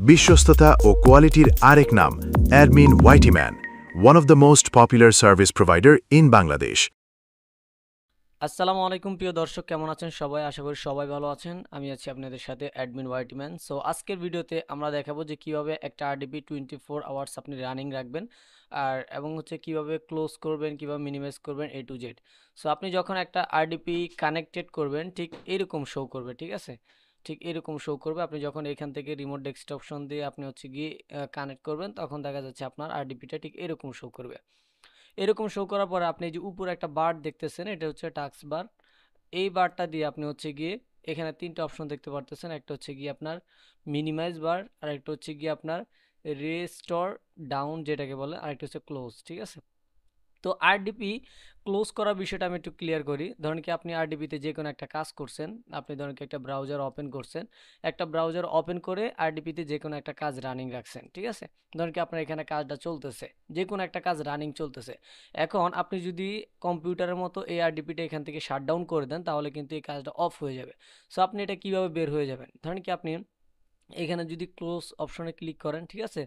বিশ্বস্ততা ও কোয়ালিটির আরেক নাম admin ওয়াইটিম্যান, one of the most popular service provider in Bangladesh. আসসালামু আলাইকুম প্রিয় দর্শক, কেমন আছেন সবাই? আশা করি সবাই ভালো আছেন। আমি আছি আপনাদের সাথে অ্যাডমিন ওয়াইটিম্যান। সো আজকের ভিডিওতে আমরা দেখাবো যে কিভাবে একটা আরডিপি 24 আওয়ার্স আপনি রানিং রাখবেন এবং হচ্ছে কিভাবে ক্লোজ করবেন, কিভাবে মিনিমাইজ করবেন, A to Z। সো আপনি যখন একটা আরডিপি কানেক্টেড করবেন ঠিক এরকম শো করবে, ঠিক আছে? ঠিক এরকম শো করবে। আপনি যখন এখান থেকে রিমোট ডেস্কটপ অপশন দিয়ে আপনি হচ্ছে গিয়ে কানেক্ট করবেন, তখন দেখা যাচ্ছে আপনার আরডিপিটা ঠিক এরকম শো করবে। এরকম শো করার পরে আপনি যে উপরে একটা বার দেখতেছেন, এটা হচ্ছে টাস্ক বার। এই বারটা দিয়ে আপনি হচ্ছে গিয়ে এখানে তিনটা অপশন দেখতে পারতেছেন। একটা হচ্ছে গিয়ে আপনার মিনিমাইজ বার, আর একটা হচ্ছে গিয়ে আপনার রেস্টোর ডাউন যেটাকে বলে, আর একটা হচ্ছে ক্লোজ, ঠিক আছে? তো আরডিপি ক্লোজ করার বিষয়টা আমি একটু ক্লিয়ার করি। ধরেন কি আপনি আরডিপিতে যে কোনো একটা কাজ করছেন, আপনি ধরেন কি একটা ব্রাউজার ওপেন করছেন, একটা ব্রাউজার ওপেন করে আরডিপিতে যে কোনো একটা কাজ রানিং রাখছেন, ঠিক আছে? ধরেন কি আপনার এখানে কাজটা চলতেছে, যে কোনো একটা কাজ রানিং চলতেছে। এখন আপনি যদি কম্পিউটারের মতো এই আরডিপিটা এখান থেকে শাটডাউন করে দেন, তাহলে কিন্তু এই কাজটা অফ হয়ে যাবে। সো আপনি এটা কিভাবে বের হয়ে যাবেন? ধরেন কি আপনি এখানে যদি ক্লোজ অপশনে ক্লিক করেন, ঠিক আছে?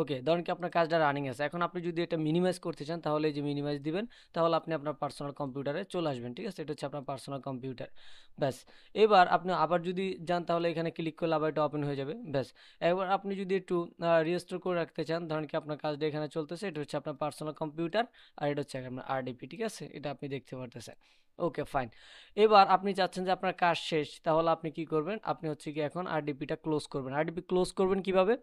ওকে, ধরেন কি আপনার কাজটা রানিং আছে। এখন আপনি যদি এটা মিনিমাইজ করতে চান, তাহলে এই যে মিনিমাইজ দিবেন, তাহলে আপনি আপনার পার্সোনাল কম্পিউটারে চলে আসবেন, ঠিক আছে? এটা হচ্ছে আপনার পার্সোনাল কম্পিউটার। ব্যাস। এবার আপনি আবার যদি যান, তাহলে এখানে ক্লিক করলে আবার এটা ওপেন হয়ে যাবে। ব্যাস। এবার আপনি যদি একটু রিস্টোর করে রাখতে চান, ধরেন কি আপনার কাজটা এখানে চলতেছে, এটা হচ্ছে আপনার পার্সোনাল কম্পিউটার, আর এটা হচ্ছে আপনার আরডিপি, ঠিক আছে? এটা আপনি দেখতে পারতেছেন। ওকে, ফাইন। এবার আপনি চাচ্ছেন যে আপনার কাজ শেষ, তাহলে আপনি কি করবেন? আপনি হচ্ছে কি এখন আরডিপিটা ক্লোজ করবেন। আরডিপি ক্লোজ করবেন কিভাবে?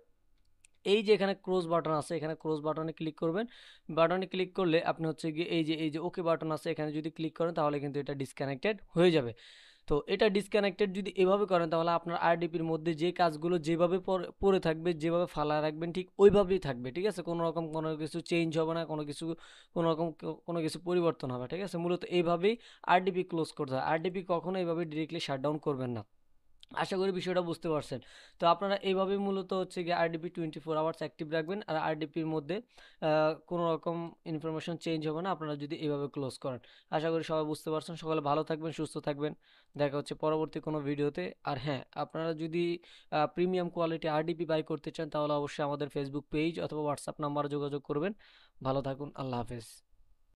এই যে এখানে ক্লোজ বাটন আছে, এখানে ক্লোজ বাটনে ক্লিক করবেন। বাটনে ক্লিক করলে আপনি হচ্ছে গিয়ে এই যে ওকে বাটন আছে, এখানে যদি ক্লিক করেন, তাহলে কিন্তু এটা ডিসকানেক্টেড হয়ে যাবে। তো এটা ডিসকানেক্টেড যদি এভাবে করেন, তাহলে আপনার আরডিপির মধ্যে যে কাজগুলো যেভাবে পড়ে থাকবে, যেভাবে ফালা রাখবেন, ঠিক ওইভাবেই থাকবে, ঠিক আছে? কোনো রকম কোনো কিছু চেঞ্জ হবে না, কোনো কিছু কোনো রকম কোনো কিছু পরিবর্তন হবে, ঠিক আছে? মূলত এইভাবেই আরডিপি ক্লোজ করতে হয়। আরডিপি কখনো এইভাবে ডিরেক্টলি শাটডাউন করবেন না। আশা করি বিষয়টা বুঝতে পারছেন। তো আপনারা এইভাবেই মূলত হচ্ছে গিয়ে আরডিপি 24 আওয়ার্স অ্যাক্টিভ রাখবেন, আর আরডিপির মধ্যে কোনো রকম ইনফরমেশন চেঞ্জ হবে না আপনারা যদি এইভাবে ক্লোজ করেন। আশা করি সবাই বুঝতে পারছেন। সকলে ভালো থাকবেন, সুস্থ থাকবেন। দেখা হচ্ছে পরবর্তী কোনো ভিডিওতে। আর হ্যাঁ, আপনারা যদি প্রিমিয়াম কোয়ালিটি আরডিপি বাই করতে চান, তাহলে অবশ্যই আমাদের ফেসবুক পেজ অথবা হোয়াটসঅ্যাপ নাম্বারে যোগাযোগ করবেন। ভালো থাকুন। আল্লাহ হাফেজ।